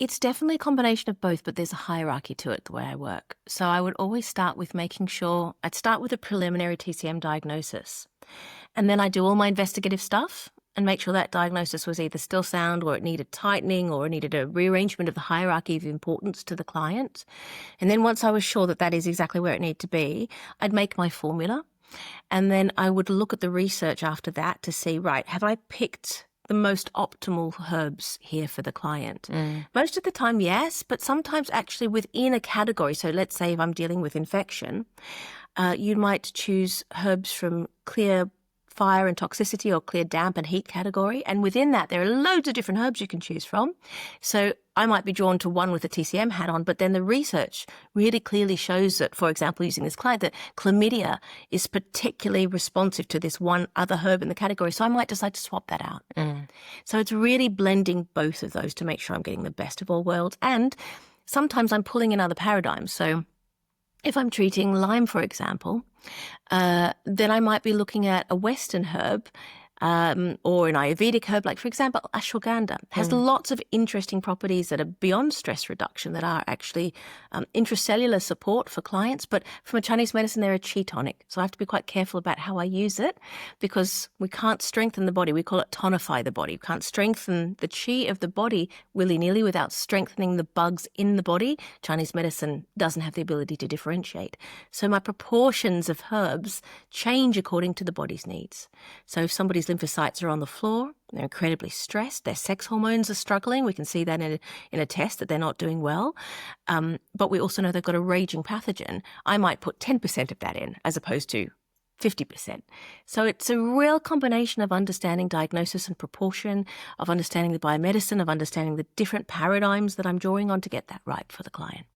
It's definitely a combination of both, but there's a hierarchy to it, the way I work. So I would always start with making sure, I'd start with a preliminary TCM diagnosis. And then I do all my investigative stuff and make sure that diagnosis was either still sound or it needed tightening or it needed a rearrangement of the hierarchy of importance to the client. And then once I was sure that that is exactly where it needed to be, I'd make my formula. And then I would look at the research after that to see, right, have I picked the most optimal herbs here for the client? Most of the time, yes, but sometimes actually within a category. So let's say if I'm dealing with infection, you might choose herbs from clear fire and toxicity or clear damp and heat category. And within that, there are loads of different herbs you can choose from. So I might be drawn to one with a TCM hat on, but then the research really clearly shows that, for example, using this client, that chlamydia is particularly responsive to this one other herb in the category. So I might decide to swap that out. So it's really blending both of those to make sure I'm getting the best of all worlds. And sometimes I'm pulling in other paradigms. So if I'm treating Lyme, for example, then I might be looking at a Western herb or an Ayurvedic herb, like, for example, ashwagandha has lots of interesting properties that are beyond stress reduction, that are actually intracellular support for clients. But from a Chinese medicine, they're a chi tonic. So I have to be quite careful about how I use it, because we can't strengthen the body. We call it tonify the body. We can't strengthen the chi of the body willy-nilly without strengthening the bugs in the body. Chinese medicine doesn't have the ability to differentiate. So my proportions of herbs change according to the body's needs. So if somebody's lymphocytes are on the floor, they're incredibly stressed, their sex hormones are struggling, we can see that in a test that they're not doing well, but we also know they've got a raging pathogen. I might put 10% of that in as opposed to 50%. So it's a real combination of understanding diagnosis and proportion, of understanding the biomedicine, of understanding the different paradigms that I'm drawing on to get that right for the client.